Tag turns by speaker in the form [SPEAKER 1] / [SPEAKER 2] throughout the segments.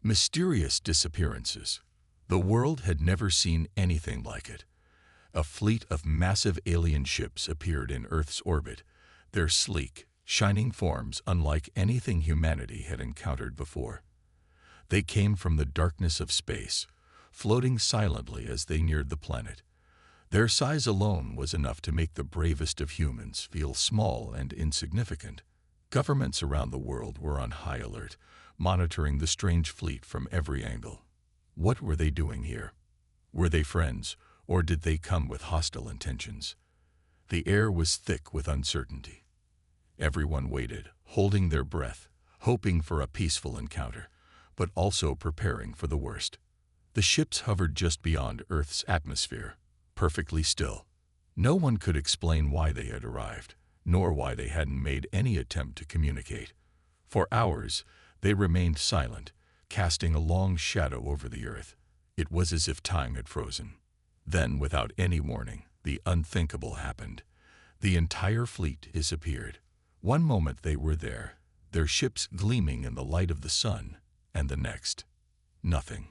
[SPEAKER 1] Mysterious disappearances. The world had never seen anything like it. A fleet of massive alien ships appeared in Earth's orbit, their sleek, shining forms unlike anything humanity had encountered before. They came from the darkness of space, floating silently as they neared the planet. Their size alone was enough to make the bravest of humans feel small and insignificant. Governments around the world were on high alert, monitoring the strange fleet from every angle. What were they doing here? Were they friends, or did they come with hostile intentions? The air was thick with uncertainty. Everyone waited, holding their breath, hoping for a peaceful encounter, but also preparing for the worst. The ships hovered just beyond Earth's atmosphere, perfectly still. No one could explain why they had arrived, nor why they hadn't made any attempt to communicate. For hours, they remained silent, casting a long shadow over the Earth. It was as if time had frozen. Then, without any warning, the unthinkable happened. The entire fleet disappeared. One moment they were there, their ships gleaming in the light of the sun, and the next, nothing.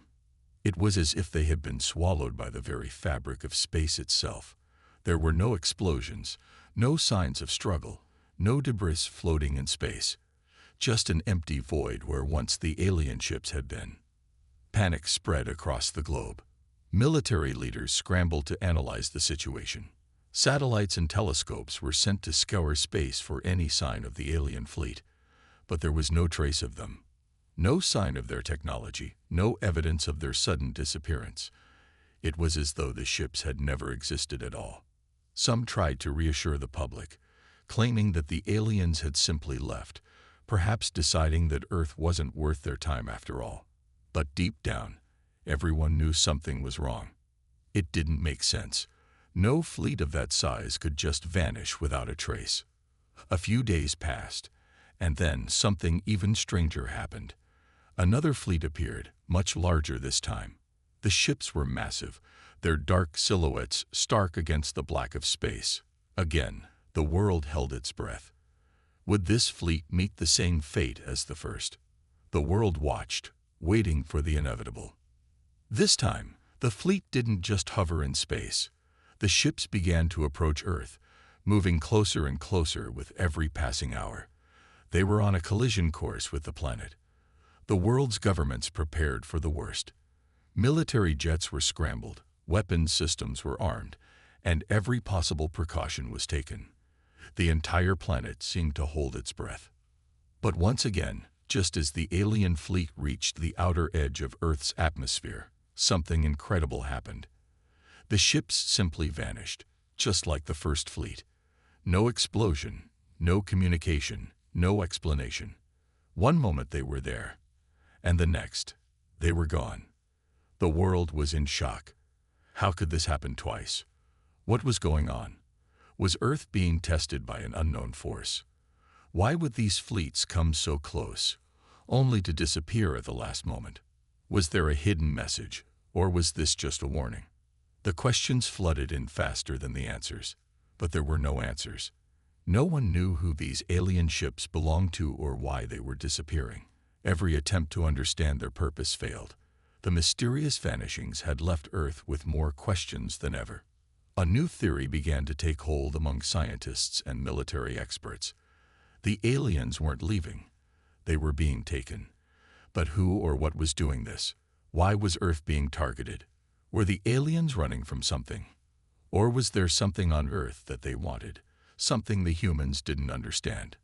[SPEAKER 1] It was as if they had been swallowed by the very fabric of space itself. There were no explosions, no signs of struggle, no debris floating in space. Just an empty void where once the alien ships had been. Panic spread across the globe. Military leaders scrambled to analyze the situation. Satellites and telescopes were sent to scour space for any sign of the alien fleet, but there was no trace of them. No sign of their technology, no evidence of their sudden disappearance. It was as though the ships had never existed at all. Some tried to reassure the public, claiming that the aliens had simply left, perhaps deciding that Earth wasn't worth their time after all. But deep down, everyone knew something was wrong. It didn't make sense. No fleet of that size could just vanish without a trace. A few days passed, and then something even stranger happened. Another fleet appeared, much larger this time. The ships were massive, their dark silhouettes stark against the black of space. Again, the world held its breath. Would this fleet meet the same fate as the first? The world watched, waiting for the inevitable. This time, the fleet didn't just hover in space. The ships began to approach Earth, moving closer and closer with every passing hour. They were on a collision course with the planet. The world's governments prepared for the worst. Military jets were scrambled, weapons systems were armed, and every possible precaution was taken. The entire planet seemed to hold its breath. But once again, just as the alien fleet reached the outer edge of Earth's atmosphere, something incredible happened. The ships simply vanished, just like the first fleet. No explosion, no communication, no explanation. One moment they were there, and the next, they were gone. The world was in shock. How could this happen twice? What was going on? Was Earth being tested by an unknown force? Why would these fleets come so close, only to disappear at the last moment? Was there a hidden message, or was this just a warning? The questions flooded in faster than the answers, but there were no answers. No one knew who these alien ships belonged to or why they were disappearing. Every attempt to understand their purpose failed. The mysterious vanishings had left Earth with more questions than ever. A new theory began to take hold among scientists and military experts. The aliens weren't leaving. They were being taken. But who or what was doing this? Why was Earth being targeted? Were the aliens running from something? Or was there something on Earth that they wanted, something the humans didn't understand?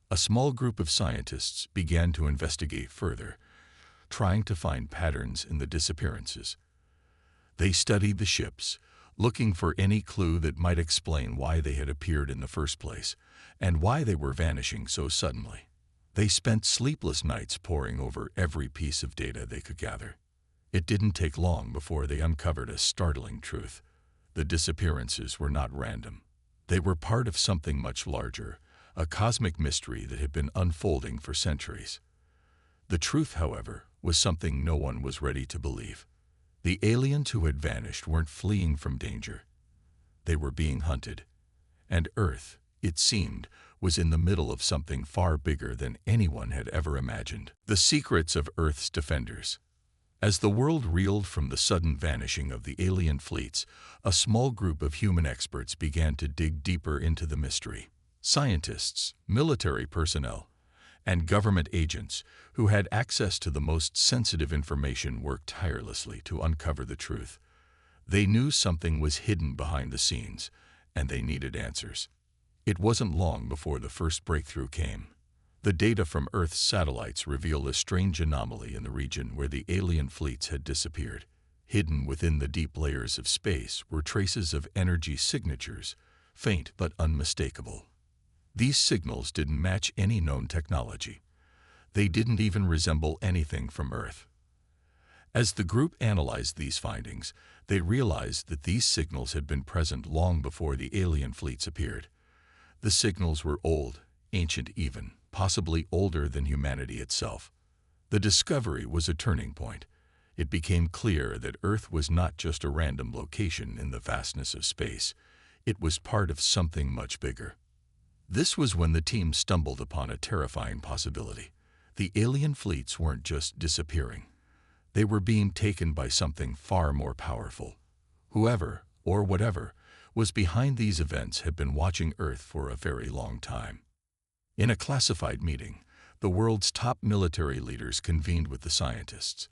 [SPEAKER 1] A small group of scientists began to investigate further, trying to find patterns in the disappearances. They studied the ships, looking for any clue that might explain why they had appeared in the first place, and why they were vanishing so suddenly. They spent sleepless nights poring over every piece of data they could gather. It didn't take long before they uncovered a startling truth. The disappearances were not random. They were part of something much larger, a cosmic mystery that had been unfolding for centuries. The truth, however, was something no one was ready to believe. The aliens who had vanished weren't fleeing from danger. They were being hunted. And Earth, it seemed, was in the middle of something far bigger than anyone had ever imagined. The secrets of Earth's defenders. As the world reeled from the sudden vanishing of the alien fleets, a small group of human experts began to dig deeper into the mystery. Scientists, military personnel, and government agents who had access to the most sensitive information worked tirelessly to uncover the truth. They knew something was hidden behind the scenes, and they needed answers. It wasn't long before the first breakthrough came. The data from Earth's satellites revealed a strange anomaly in the region where the alien fleets had disappeared. Hidden within the deep layers of space were traces of energy signatures, faint but unmistakable. These signals didn't match any known technology. They didn't even resemble anything from Earth. As the group analyzed these findings, they realized that these signals had been present long before the alien fleets appeared. The signals were old, ancient even, possibly older than humanity itself. The discovery was a turning point. It became clear that Earth was not just a random location in the vastness of space. It was part of something much bigger. This was when the team stumbled upon a terrifying possibility. The alien fleets weren't just disappearing. They were being taken by something far more powerful. Whoever, or whatever, was behind these events had been watching Earth for a very long time. In a classified meeting, the world's top military leaders convened with the scientists.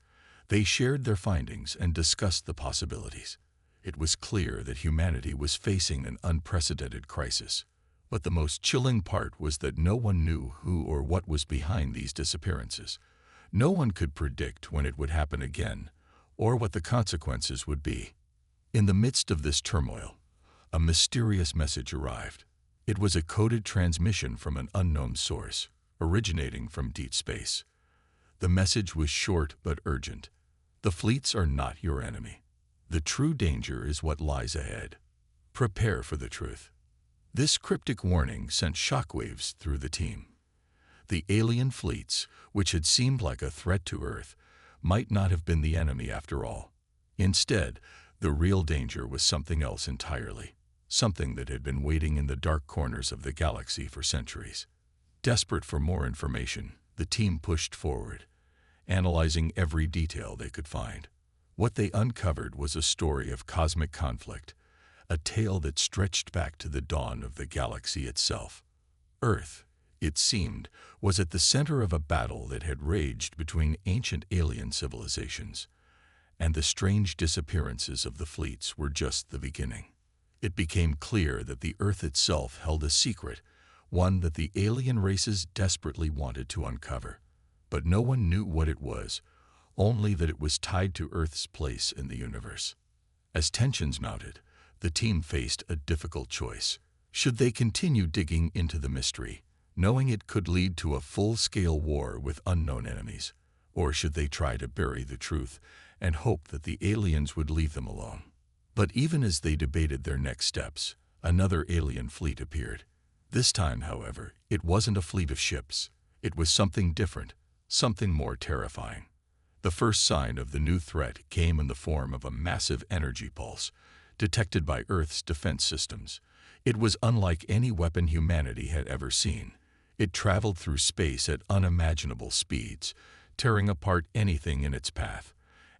[SPEAKER 1] They shared their findings and discussed the possibilities. It was clear that humanity was facing an unprecedented crisis. But the most chilling part was that no one knew who or what was behind these disappearances. No one could predict when it would happen again, or what the consequences would be. In the midst of this turmoil, a mysterious message arrived. It was a coded transmission from an unknown source, originating from deep space. The message was short but urgent. The fleets are not your enemy. The true danger is what lies ahead. Prepare for the truth. This cryptic warning sent shockwaves through the team. The alien fleets, which had seemed like a threat to Earth, might not have been the enemy after all. Instead, the real danger was something else entirely, something that had been waiting in the dark corners of the galaxy for centuries. Desperate for more information, the team pushed forward, analyzing every detail they could find. What they uncovered was a story of cosmic conflict, a tale that stretched back to the dawn of the galaxy itself. Earth, it seemed, was at the center of a battle that had raged between ancient alien civilizations, and the strange disappearances of the fleets were just the beginning. It became clear that the Earth itself held a secret, one that the alien races desperately wanted to uncover. But no one knew what it was, only that it was tied to Earth's place in the universe. As tensions mounted, the team faced a difficult choice. Should they continue digging into the mystery, knowing it could lead to a full-scale war with unknown enemies, or should they try to bury the truth and hope that the aliens would leave them alone? But even as they debated their next steps, another alien fleet appeared. This time, however, it wasn't a fleet of ships. It was something different, something more terrifying. The first sign of the new threat came in the form of a massive energy pulse, detected by Earth's defense systems. It was unlike any weapon humanity had ever seen. It traveled through space at unimaginable speeds, tearing apart anything in its path,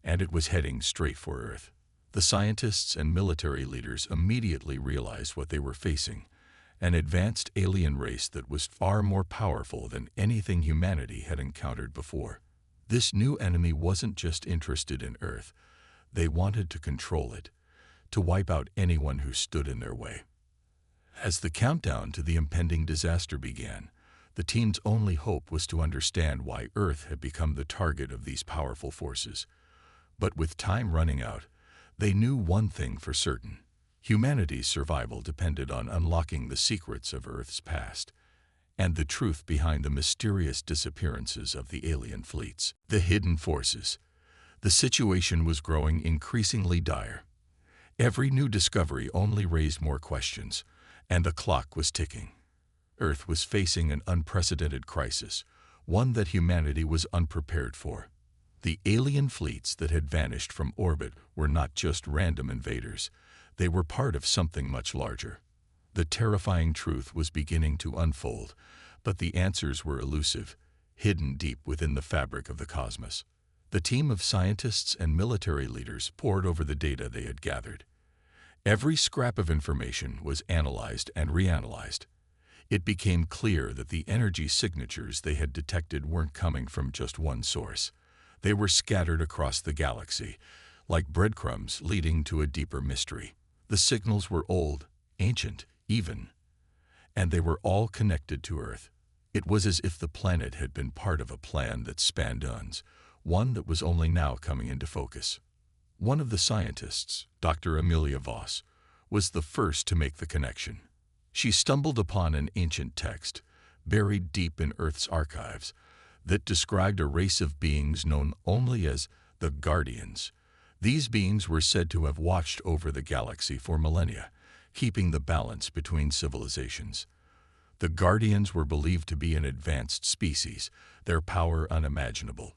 [SPEAKER 1] and it was heading straight for Earth. The scientists and military leaders immediately realized what they were facing, an advanced alien race that was far more powerful than anything humanity had encountered before. This new enemy wasn't just interested in Earth. They wanted to control it, to wipe out anyone who stood in their way. As the countdown to the impending disaster began, the team's only hope was to understand why Earth had become the target of these powerful forces. But with time running out, they knew one thing for certain. Humanity's survival depended on unlocking the secrets of Earth's past and the truth behind the mysterious disappearances of the alien fleets. The hidden forces. The situation was growing increasingly dire. Every new discovery only raised more questions, and the clock was ticking. Earth was facing an unprecedented crisis, one that humanity was unprepared for. The alien fleets that had vanished from orbit were not just random invaders. They were part of something much larger. The terrifying truth was beginning to unfold, but the answers were elusive, hidden deep within the fabric of the cosmos. The team of scientists and military leaders pored over the data they had gathered. Every scrap of information was analyzed and reanalyzed. It became clear that the energy signatures they had detected weren't coming from just one source. They were scattered across the galaxy, like breadcrumbs leading to a deeper mystery. The signals were old, ancient, even, and they were all connected to Earth. It was as if the planet had been part of a plan that spanned eons, one that was only now coming into focus. One of the scientists, Dr. Amelia Voss, was the first to make the connection. She stumbled upon an ancient text, buried deep in Earth's archives, that described a race of beings known only as the Guardians. These beings were said to have watched over the galaxy for millennia, keeping the balance between civilizations. The Guardians were believed to be an advanced species, their power unimaginable,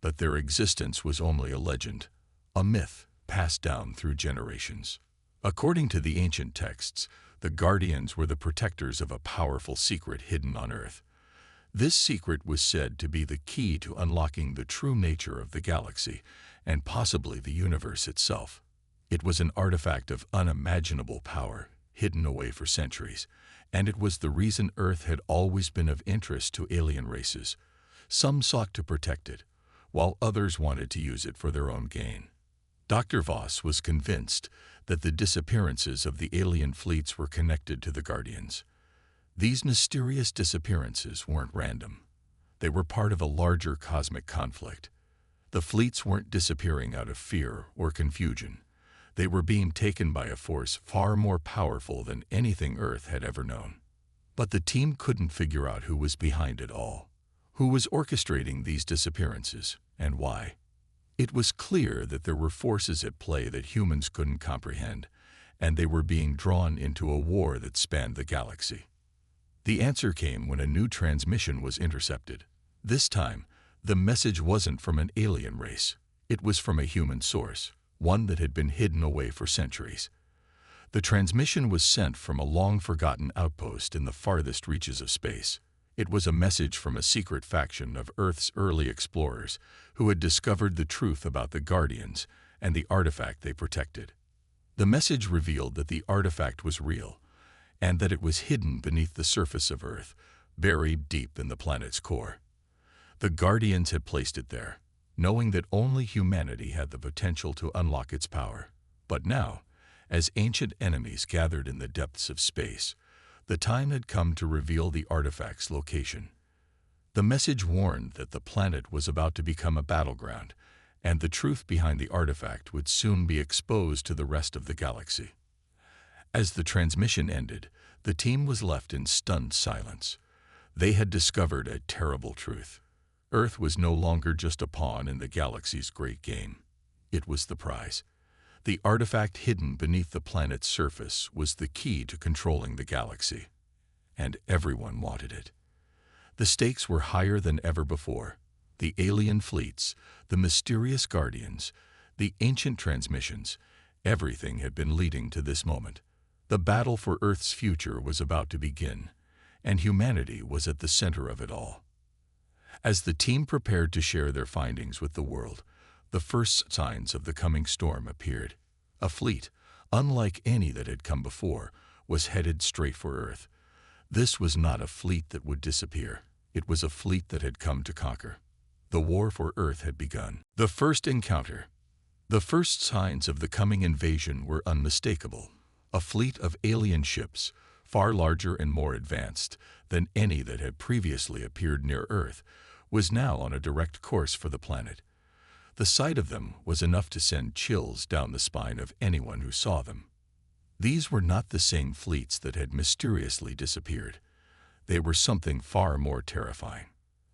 [SPEAKER 1] but their existence was only a legend, a myth passed down through generations. According to the ancient texts, the Guardians were the protectors of a powerful secret hidden on Earth. This secret was said to be the key to unlocking the true nature of the galaxy and possibly the universe itself. It was an artifact of unimaginable power, hidden away for centuries, and it was the reason Earth had always been of interest to alien races. Some sought to protect it, while others wanted to use it for their own gain. Dr. Voss was convinced that the disappearances of the alien fleets were connected to the Guardians. These mysterious disappearances weren't random. They were part of a larger cosmic conflict. The fleets weren't disappearing out of fear or confusion. They were being taken by a force far more powerful than anything Earth had ever known. But the team couldn't figure out who was behind it all, who was orchestrating these disappearances, and why. It was clear that there were forces at play that humans couldn't comprehend, and they were being drawn into a war that spanned the galaxy. The answer came when a new transmission was intercepted. This time, the message wasn't from an alien race. It was from a human source, one that had been hidden away for centuries. The transmission was sent from a long-forgotten outpost in the farthest reaches of space. It was a message from a secret faction of Earth's early explorers who had discovered the truth about the Guardians and the artifact they protected. The message revealed that the artifact was real, and that it was hidden beneath the surface of Earth, buried deep in the planet's core. The Guardians had placed it there, knowing that only humanity had the potential to unlock its power. But now, as ancient enemies gathered in the depths of space, the time had come to reveal the artifact's location. The message warned that the planet was about to become a battleground, and the truth behind the artifact would soon be exposed to the rest of the galaxy. As the transmission ended, the team was left in stunned silence. They had discovered a terrible truth. Earth was no longer just a pawn in the galaxy's great game. It was the prize. The artifact hidden beneath the planet's surface was the key to controlling the galaxy, and everyone wanted it. The stakes were higher than ever before. The alien fleets, the mysterious Guardians, the ancient transmissions, everything had been leading to this moment. The battle for Earth's future was about to begin, and humanity was at the center of it all. As the team prepared to share their findings with the world, the first signs of the coming storm appeared. A fleet, unlike any that had come before, was headed straight for Earth. This was not a fleet that would disappear. It was a fleet that had come to conquer. The war for Earth had begun. The first encounter. The first signs of the coming invasion were unmistakable. A fleet of alien ships, far larger and more advanced than any that had previously appeared near Earth, was now on a direct course for the planet. The sight of them was enough to send chills down the spine of anyone who saw them. These were not the same fleets that had mysteriously disappeared. They were something far more terrifying.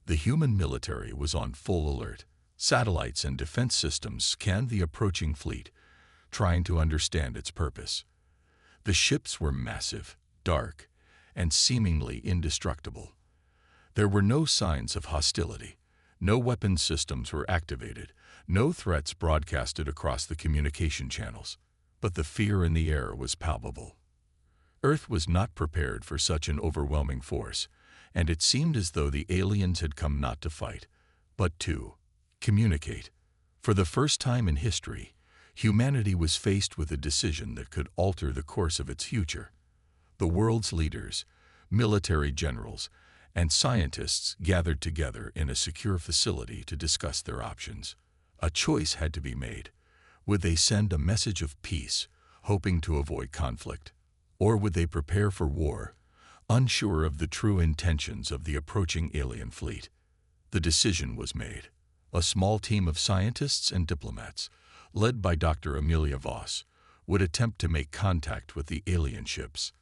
[SPEAKER 1] The human military was on full alert. Satellites and defense systems scanned the approaching fleet, trying to understand its purpose. The ships were massive, dark, and seemingly indestructible. There were no signs of hostility. No weapon systems were activated. No threats broadcasted across the communication channels. But the fear in the air was palpable. Earth was not prepared for such an overwhelming force, and it seemed as though the aliens had come not to fight, but to communicate. For the first time in history, humanity was faced with a decision that could alter the course of its future. The world's leaders, military generals, and scientists gathered together in a secure facility to discuss their options. A choice had to be made. Would they send a message of peace, hoping to avoid conflict? Or would they prepare for war, unsure of the true intentions of the approaching alien fleet? The decision was made. A small team of scientists and diplomats, led by Dr. Amelia Voss, would attempt to make contact with the alien ships.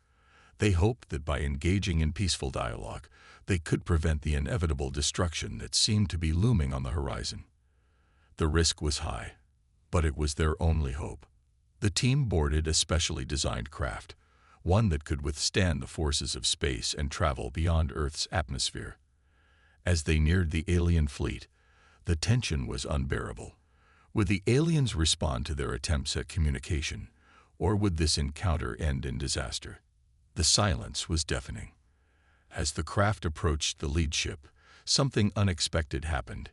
[SPEAKER 1] They hoped that by engaging in peaceful dialogue, they could prevent the inevitable destruction that seemed to be looming on the horizon. The risk was high, but it was their only hope. The team boarded a specially designed craft, one that could withstand the forces of space and travel beyond Earth's atmosphere. As they neared the alien fleet, the tension was unbearable. Would the aliens respond to their attempts at communication, or would this encounter end in disaster? The silence was deafening. As the craft approached the lead ship, something unexpected happened.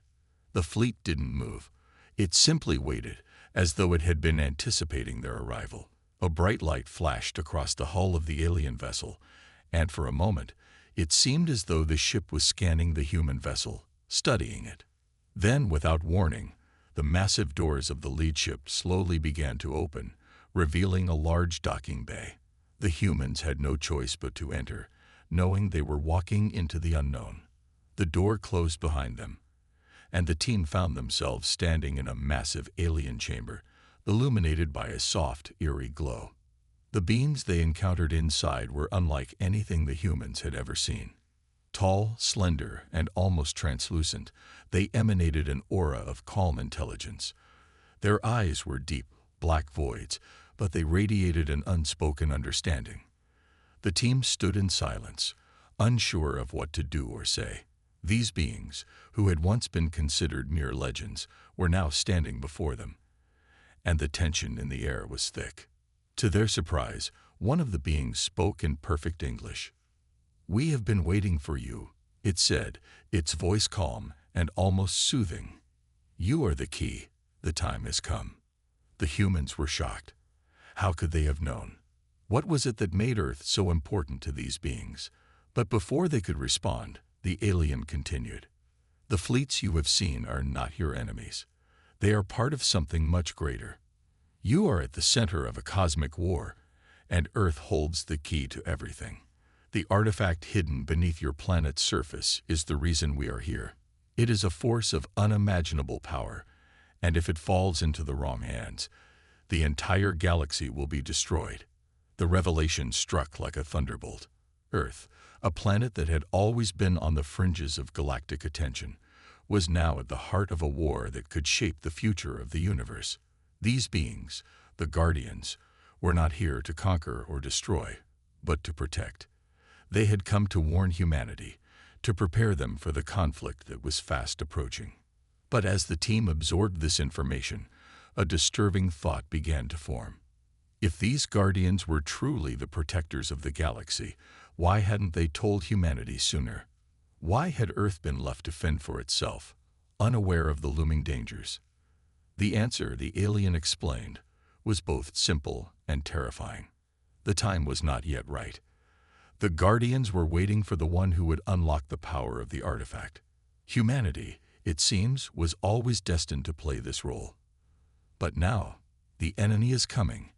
[SPEAKER 1] The fleet didn't move. It simply waited, as though it had been anticipating their arrival. A bright light flashed across the hull of the alien vessel, and for a moment, it seemed as though the ship was scanning the human vessel, studying it. Then, without warning, the massive doors of the lead ship slowly began to open, revealing a large docking bay. The humans had no choice but to enter, knowing they were walking into the unknown. The door closed behind them, and the team found themselves standing in a massive alien chamber, illuminated by a soft, eerie glow. The beings they encountered inside were unlike anything the humans had ever seen. Tall, slender, and almost translucent, they emanated an aura of calm intelligence. Their eyes were deep, black voids, but they radiated an unspoken understanding. The team stood in silence, unsure of what to do or say. These beings, who had once been considered mere legends, were now standing before them, and the tension in the air was thick. To their surprise, one of the beings spoke in perfect English. "We have been waiting for you," it said, its voice calm and almost soothing. "You are the key. The time has come." The humans were shocked. How could they have known? What was it that made Earth so important to these beings? But before they could respond, the alien continued. "The fleets you have seen are not your enemies. They are part of something much greater. You are at the center of a cosmic war, and Earth holds the key to everything. The artifact hidden beneath your planet's surface is the reason we are here. It is a force of unimaginable power, and if it falls into the wrong hands, the entire galaxy will be destroyed." The revelation struck like a thunderbolt. Earth, a planet that had always been on the fringes of galactic attention, was now at the heart of a war that could shape the future of the universe. These beings, the Guardians, were not here to conquer or destroy, but to protect. They had come to warn humanity, to prepare them for the conflict that was fast approaching. But as the team absorbed this information, a disturbing thought began to form. If these Guardians were truly the protectors of the galaxy, why hadn't they told humanity sooner? Why had Earth been left to fend for itself, unaware of the looming dangers? The answer, the alien explained, was both simple and terrifying. The time was not yet right. The Guardians were waiting for the one who would unlock the power of the artifact. Humanity, it seems, was always destined to play this role. But now, the enemy is coming,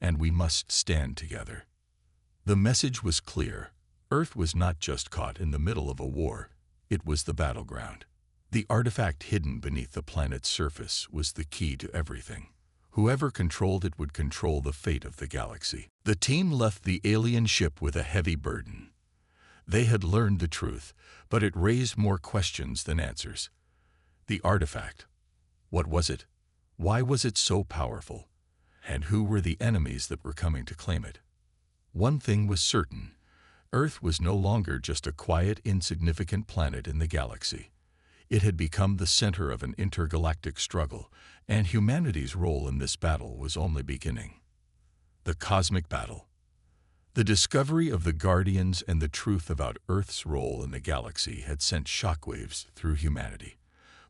[SPEAKER 1] and we must stand together. The message was clear. Earth was not just caught in the middle of a war, it was the battleground. The artifact hidden beneath the planet's surface was the key to everything. Whoever controlled it would control the fate of the galaxy. The team left the alien ship with a heavy burden. They had learned the truth, but it raised more questions than answers. The artifact. What was it? Why was it so powerful? And who were the enemies that were coming to claim it? One thing was certain. Earth was no longer just a quiet, insignificant planet in the galaxy. It had become the center of an intergalactic struggle, and humanity's role in this battle was only beginning. The cosmic battle. The discovery of the Guardians and the truth about Earth's role in the galaxy had sent shockwaves through humanity.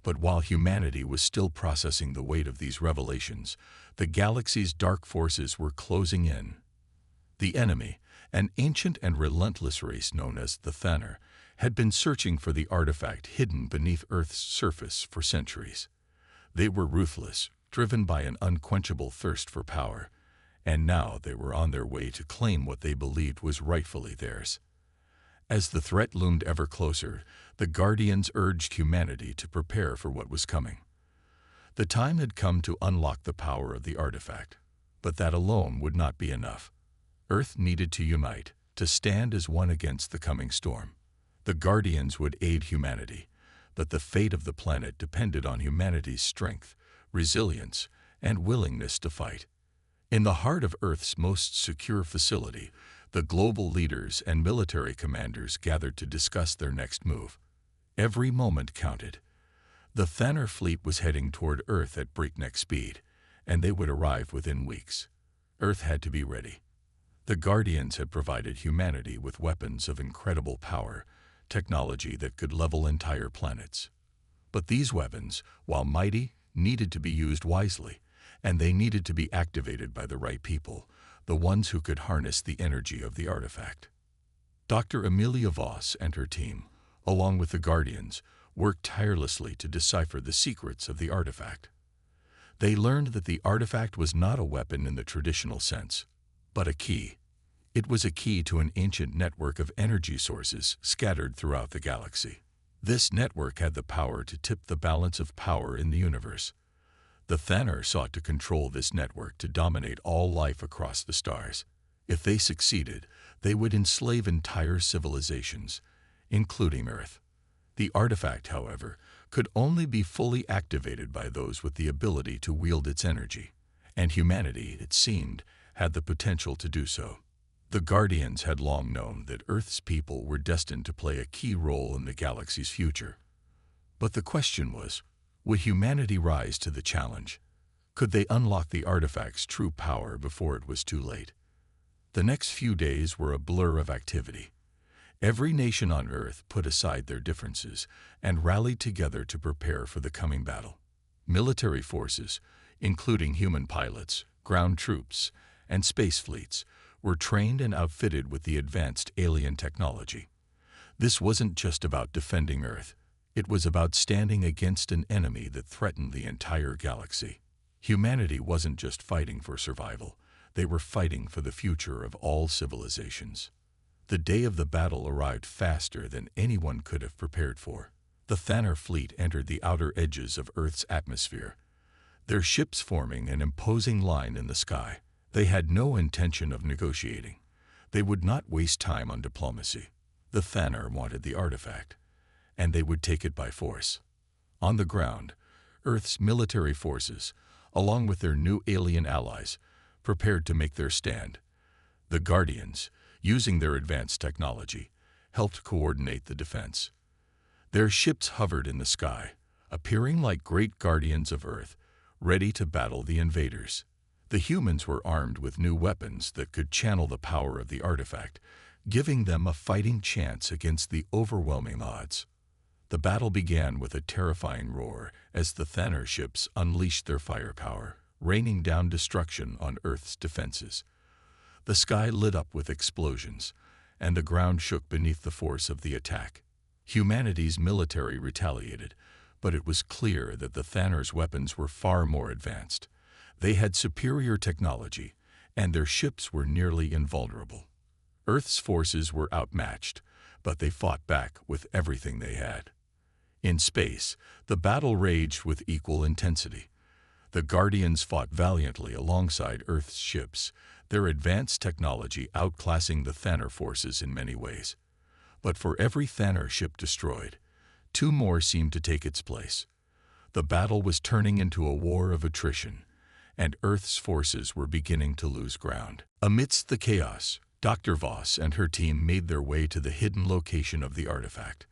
[SPEAKER 1] But while humanity was still processing the weight of these revelations, the galaxy's dark forces were closing in. The enemy, an ancient and relentless race known as the Thanner, had been searching for the artifact hidden beneath Earth's surface for centuries. They were ruthless, driven by an unquenchable thirst for power, and now they were on their way to claim what they believed was rightfully theirs. As the threat loomed ever closer, the Guardians urged humanity to prepare for what was coming. The time had come to unlock the power of the artifact, but that alone would not be enough. Earth needed to unite, to stand as one against the coming storm. The Guardians would aid humanity, but the fate of the planet depended on humanity's strength, resilience, and willingness to fight. In the heart of Earth's most secure facility, the global leaders and military commanders gathered to discuss their next move. Every moment counted. The Thanner fleet was heading toward Earth at breakneck speed, and they would arrive within weeks. Earth had to be ready. The Guardians had provided humanity with weapons of incredible power, technology that could level entire planets. But these weapons, while mighty, needed to be used wisely, and they needed to be activated by the right people, the ones who could harness the energy of the artifact. Dr. Amelia Voss and her team, along with the Guardians, worked tirelessly to decipher the secrets of the artifact. They learned that the artifact was not a weapon in the traditional sense, but a key. It was a key to an ancient network of energy sources scattered throughout the galaxy. This network had the power to tip the balance of power in the universe. The Thanner sought to control this network to dominate all life across the stars. If they succeeded, they would enslave entire civilizations, including Earth. The artifact, however, could only be fully activated by those with the ability to wield its energy, and humanity, it seemed, had the potential to do so. The Guardians had long known that Earth's people were destined to play a key role in the galaxy's future. But the question was, would humanity rise to the challenge? Could they unlock the artifact's true power before it was too late? The next few days were a blur of activity. Every nation on Earth put aside their differences and rallied together to prepare for the coming battle. Military forces, including human pilots, ground troops, and space fleets, were trained and outfitted with the advanced alien technology. This wasn't just about defending Earth. It was about standing against an enemy that threatened the entire galaxy. Humanity wasn't just fighting for survival. They were fighting for the future of all civilizations. The day of the battle arrived faster than anyone could have prepared for. The Thanner fleet entered the outer edges of Earth's atmosphere, their ships forming an imposing line in the sky. They had no intention of negotiating. They would not waste time on diplomacy. The Thanner wanted the artifact, and they would take it by force. On the ground, Earth's military forces, along with their new alien allies, prepared to make their stand. The Guardians, using their advanced technology, helped coordinate the defense. Their ships hovered in the sky, appearing like great guardians of Earth, ready to battle the invaders. The humans were armed with new weapons that could channel the power of the artifact, giving them a fighting chance against the overwhelming odds. The battle began with a terrifying roar as the Thanner ships unleashed their firepower, raining down destruction on Earth's defenses. The sky lit up with explosions, and the ground shook beneath the force of the attack. Humanity's military retaliated, but it was clear that the Thanner's weapons were far more advanced. They had superior technology, and their ships were nearly invulnerable. Earth's forces were outmatched, but they fought back with everything they had. In space, the battle raged with equal intensity. The Guardians fought valiantly alongside Earth's ships, their advanced technology outclassing the Thanner forces in many ways. But for every Thanner ship destroyed, two more seemed to take its place. The battle was turning into a war of attrition, and Earth's forces were beginning to lose ground. Amidst the chaos, Dr. Voss and her team made their way to the hidden location of the artifact.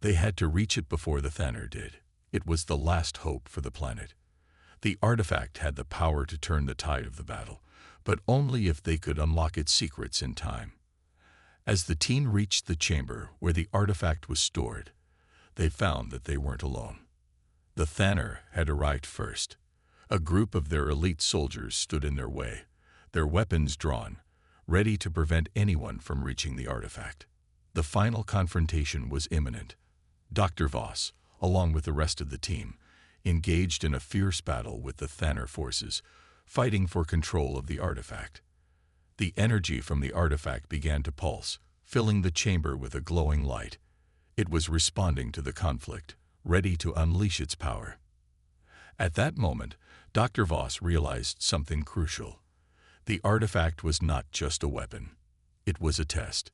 [SPEAKER 1] They had to reach it before the Thanner did. It was the last hope for the planet. The artifact had the power to turn the tide of the battle, but only if they could unlock its secrets in time. As the team reached the chamber where the artifact was stored, they found that they weren't alone. The Thanner had arrived first. A group of their elite soldiers stood in their way, their weapons drawn, ready to prevent anyone from reaching the artifact. The final confrontation was imminent. Dr. Voss, along with the rest of the team, engaged in a fierce battle with the Thanner forces, fighting for control of the artifact. The energy from the artifact began to pulse, filling the chamber with a glowing light. It was responding to the conflict, ready to unleash its power. At that moment, Dr. Voss realized something crucial. The artifact was not just a weapon. It was a test.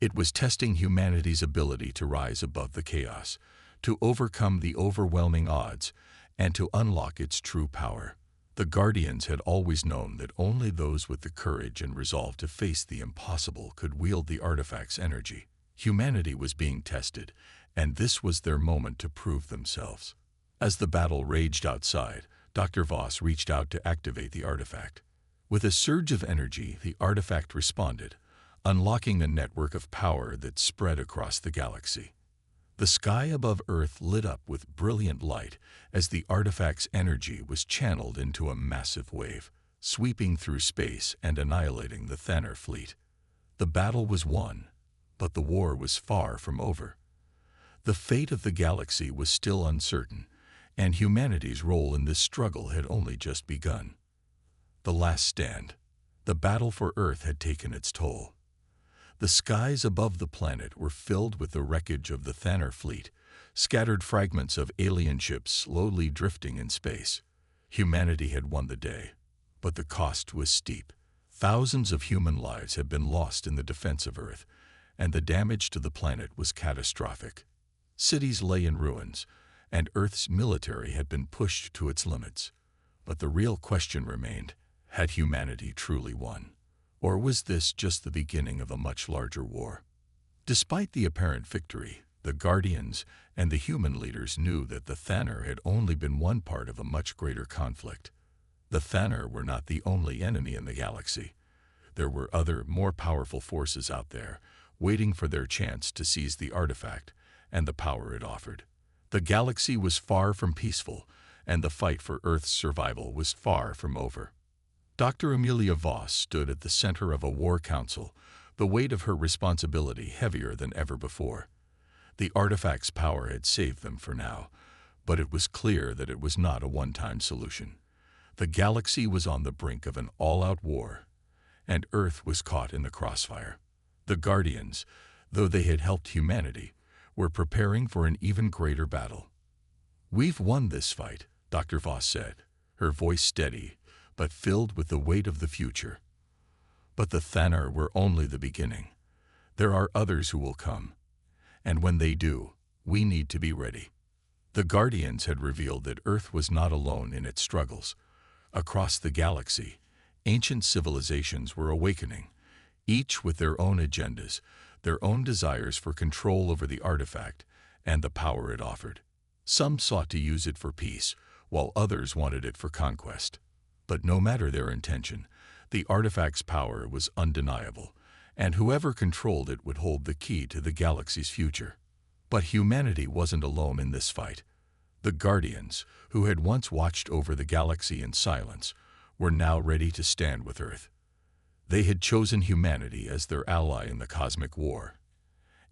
[SPEAKER 1] It was testing humanity's ability to rise above the chaos, to overcome the overwhelming odds, and to unlock its true power. The Guardians had always known that only those with the courage and resolve to face the impossible could wield the artifact's energy. Humanity was being tested, and this was their moment to prove themselves. As the battle raged outside, Dr. Voss reached out to activate the artifact. With a surge of energy, the artifact responded, unlocking a network of power that spread across the galaxy. The sky above Earth lit up with brilliant light as the artifact's energy was channeled into a massive wave, sweeping through space and annihilating the Thanner fleet. The battle was won, but the war was far from over. The fate of the galaxy was still uncertain, and humanity's role in this struggle had only just begun. The last stand. The battle for Earth had taken its toll. The skies above the planet were filled with the wreckage of the Thanner fleet, scattered fragments of alien ships slowly drifting in space. Humanity had won the day, but the cost was steep. Thousands of human lives had been lost in the defense of Earth, and the damage to the planet was catastrophic. Cities lay in ruins, and Earth's military had been pushed to its limits. But the real question remained, had humanity truly won? Or was this just the beginning of a much larger war? Despite the apparent victory, the Guardians and the human leaders knew that the Thanner had only been one part of a much greater conflict. The Thanner were not the only enemy in the galaxy. There were other, more powerful forces out there, waiting for their chance to seize the artifact and the power it offered. The galaxy was far from peaceful, and the fight for Earth's survival was far from over. Dr. Amelia Voss stood at the center of a war council, the weight of her responsibility heavier than ever before. The artifact's power had saved them for now, but it was clear that it was not a one-time solution. The galaxy was on the brink of an all-out war, and Earth was caught in the crossfire. The Guardians, though they had helped humanity, were preparing for an even greater battle. "We've won this fight," Dr. Voss said, her voice steady, but filled with the weight of the future. But the Thanner were only the beginning. There are others who will come, and when they do, we need to be ready. The Guardians had revealed that Earth was not alone in its struggles. Across the galaxy, ancient civilizations were awakening, each with their own agendas, their own desires for control over the artifact and the power it offered. Some sought to use it for peace, while others wanted it for conquest. But no matter their intention, the artifact's power was undeniable, and whoever controlled it would hold the key to the galaxy's future. But humanity wasn't alone in this fight. The Guardians, who had once watched over the galaxy in silence, were now ready to stand with Earth. They had chosen humanity as their ally in the cosmic war,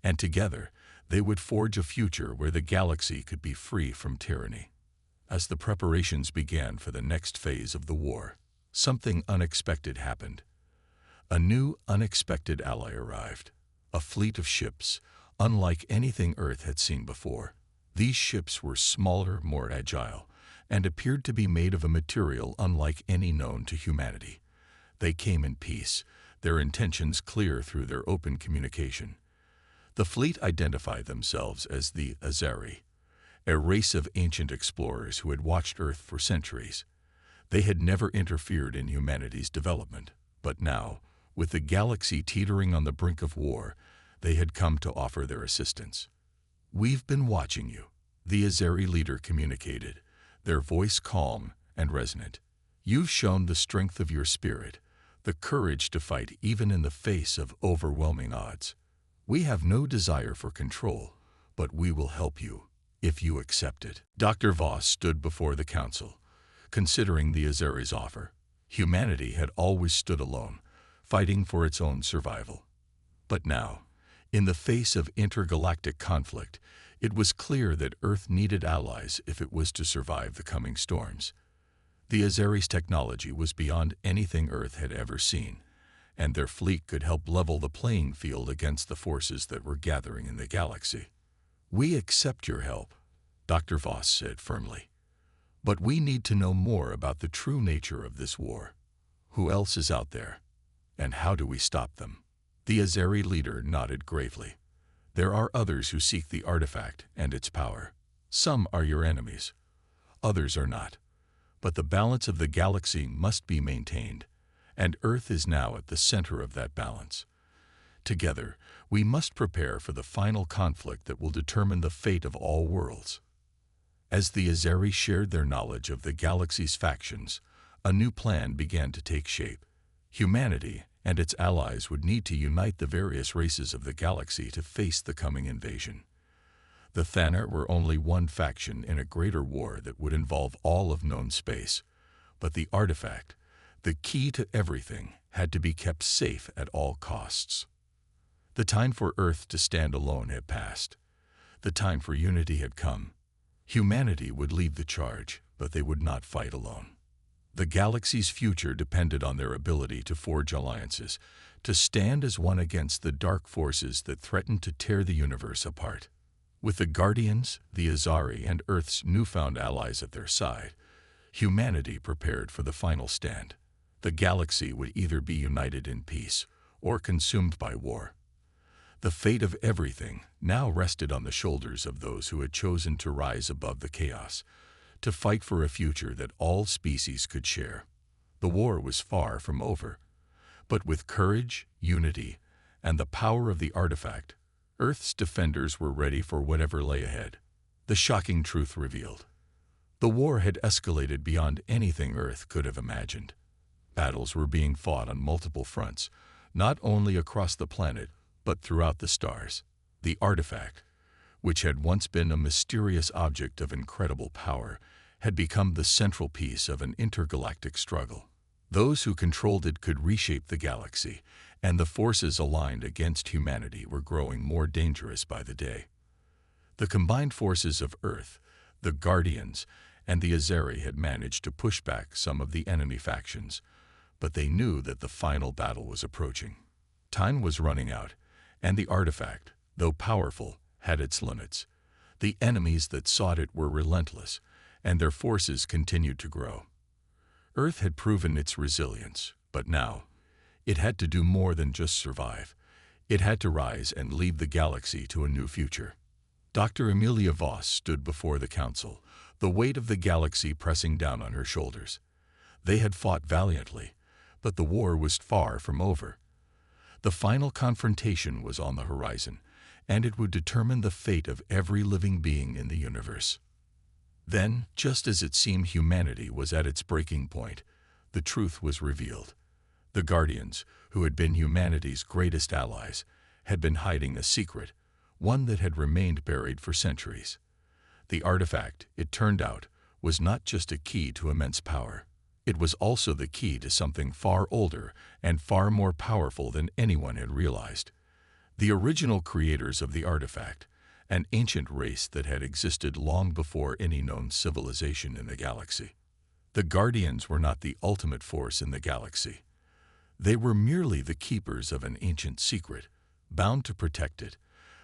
[SPEAKER 1] and together they would forge a future where the galaxy could be free from tyranny. As the preparations began for the next phase of the war, something unexpected happened. A new, unexpected ally arrived, a fleet of ships, unlike anything Earth had seen before. These ships were smaller, more agile, and appeared to be made of a material unlike any known to humanity. They came in peace, their intentions clear through their open communication. The fleet identified themselves as the Azari, a race of ancient explorers who had watched Earth for centuries. They had never interfered in humanity's development, but now, with the galaxy teetering on the brink of war, they had come to offer their assistance. "We've been watching you," the Azari leader communicated, their voice calm and resonant. "You've shown the strength of your spirit, the courage to fight even in the face of overwhelming odds. We have no desire for control, but we will help you, if you accept it. Dr. Voss stood before the council, considering the Azeri's offer. Humanity had always stood alone, fighting for its own survival. But now, in the face of intergalactic conflict, it was clear that Earth needed allies if it was to survive the coming storms. The Azeri's technology was beyond anything Earth had ever seen, and their fleet could help level the playing field against the forces that were gathering in the galaxy. "We accept your help," Dr. Voss said firmly. "But we need to know more about the true nature of this war. Who else is out there? And how do we stop them?" The Azeri leader nodded gravely. "There are others who seek the artifact and its power. Some are your enemies. Others are not. But the balance of the galaxy must be maintained, and Earth is now at the center of that balance. Together, we must prepare for the final conflict that will determine the fate of all worlds." As the Azeri shared their knowledge of the galaxy's factions, a new plan began to take shape. Humanity and its allies would need to unite the various races of the galaxy to face the coming invasion. The Thanar were only one faction in a greater war that would involve all of known space, but the artifact, the key to everything, had to be kept safe at all costs. The time for Earth to stand alone had passed. The time for unity had come. Humanity would lead the charge, but they would not fight alone. The galaxy's future depended on their ability to forge alliances, to stand as one against the dark forces that threatened to tear the universe apart. With the Guardians, the Azari, and Earth's newfound allies at their side, humanity prepared for the final stand. The galaxy would either be united in peace or consumed by war. The fate of everything now rested on the shoulders of those who had chosen to rise above the chaos, to fight for a future that all species could share. The war was far from over, but with courage, unity, and the power of the artifact, Earth's defenders were ready for whatever lay ahead. The shocking truth revealed. The war had escalated beyond anything Earth could have imagined. Battles were being fought on multiple fronts, not only across the planet, but throughout the stars. The artifact, which had once been a mysterious object of incredible power, had become the central piece of an intergalactic struggle. Those who controlled it could reshape the galaxy, and the forces aligned against humanity were growing more dangerous by the day. The combined forces of Earth, the Guardians, and the Azeri had managed to push back some of the enemy factions, but they knew that the final battle was approaching. Time was running out, and the artifact, though powerful, had its limits. The enemies that sought it were relentless, and their forces continued to grow. Earth had proven its resilience, but now, it had to do more than just survive. It had to rise and lead the galaxy to a new future. Dr. Amelia Voss stood before the council, the weight of the galaxy pressing down on her shoulders. They had fought valiantly, but the war was far from over. The final confrontation was on the horizon, and it would determine the fate of every living being in the universe. Then, just as it seemed humanity was at its breaking point, the truth was revealed. The Guardians, who had been humanity's greatest allies, had been hiding a secret, one that had remained buried for centuries. The artifact, it turned out, was not just a key to immense power. It was also the key to something far older and far more powerful than anyone had realized. The original creators of the artifact, an ancient race that had existed long before any known civilization in the galaxy. The Guardians were not the ultimate force in the galaxy. They were merely the keepers of an ancient secret, bound to protect it,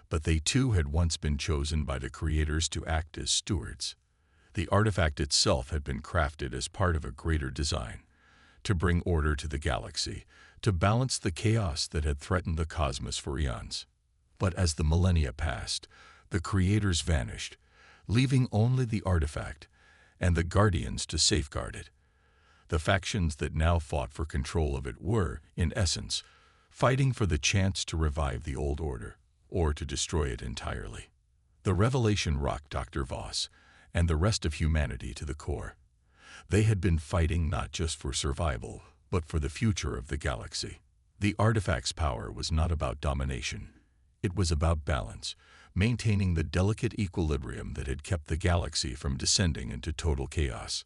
[SPEAKER 1] but they too had once been chosen by the creators to act as stewards. The artifact itself had been crafted as part of a greater design, to bring order to the galaxy, to balance the chaos that had threatened the cosmos for eons. But as the millennia passed, the creators vanished, leaving only the artifact and the Guardians to safeguard it. The factions that now fought for control of it were, in essence, fighting for the chance to revive the old order, or to destroy it entirely. The revelation rocked Dr. Voss and the rest of humanity to the core. They had been fighting not just for survival, but for the future of the galaxy. The artifact's power was not about domination. It was about balance, maintaining the delicate equilibrium that had kept the galaxy from descending into total chaos.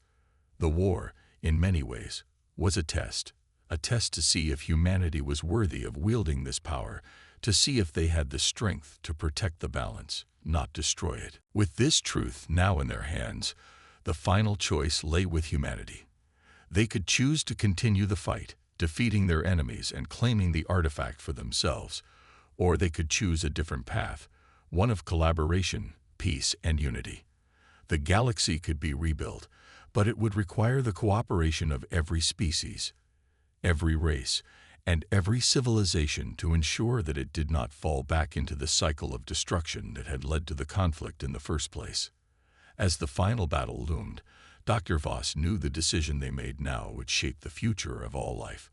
[SPEAKER 1] The war, in many ways, was a test to see if humanity was worthy of wielding this power, to see if they had the strength to protect the balance, not destroy it. With this truth now in their hands, the final choice lay with humanity. They could choose to continue the fight, defeating their enemies and claiming the artifact for themselves, or they could choose a different path, one of collaboration, peace, and unity. The galaxy could be rebuilt, but it would require the cooperation of every species, every race, and every civilization to ensure that it did not fall back into the cycle of destruction that had led to the conflict in the first place. As the final battle loomed, Dr. Voss knew the decision they made now would shape the future of all life.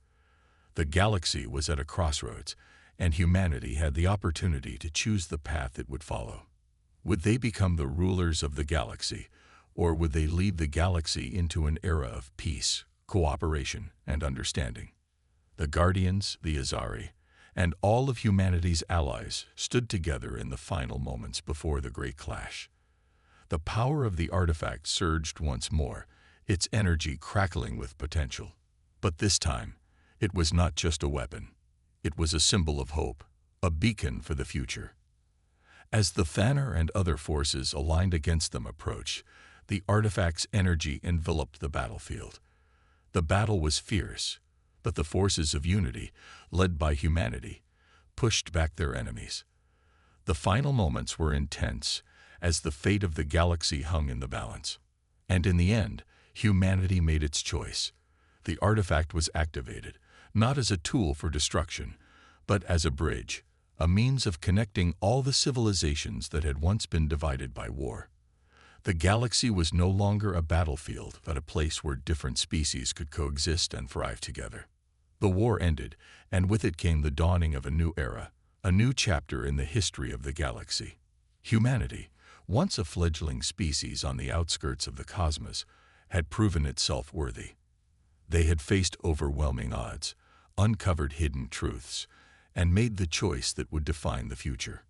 [SPEAKER 1] The galaxy was at a crossroads, and humanity had the opportunity to choose the path it would follow. Would they become the rulers of the galaxy, or would they lead the galaxy into an era of peace, cooperation, and understanding? The Guardians, the Azari, and all of humanity's allies stood together in the final moments before the Great Clash. The power of the artifact surged once more, its energy crackling with potential. But this time, it was not just a weapon. It was a symbol of hope, a beacon for the future. As the Thanner and other forces aligned against them approached, the artifact's energy enveloped the battlefield. The battle was fierce, but the forces of unity, led by humanity, pushed back their enemies. The final moments were intense, as the fate of the galaxy hung in the balance. And in the end, humanity made its choice. The artifact was activated, not as a tool for destruction, but as a bridge, a means of connecting all the civilizations that had once been divided by war. The galaxy was no longer a battlefield, but a place where different species could coexist and thrive together. The war ended, and with it came the dawning of a new era, a new chapter in the history of the galaxy. Humanity, once a fledgling species on the outskirts of the cosmos, had proven itself worthy. They had faced overwhelming odds, uncovered hidden truths, and made the choice that would define the future.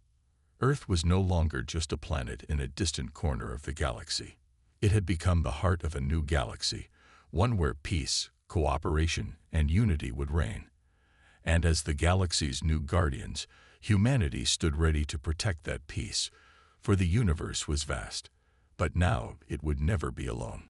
[SPEAKER 1] Earth was no longer just a planet in a distant corner of the galaxy. It had become the heart of a new galaxy, one where peace, cooperation, and unity would reign. And as the galaxy's new guardians, humanity stood ready to protect that peace, for the universe was vast, but now it would never be alone.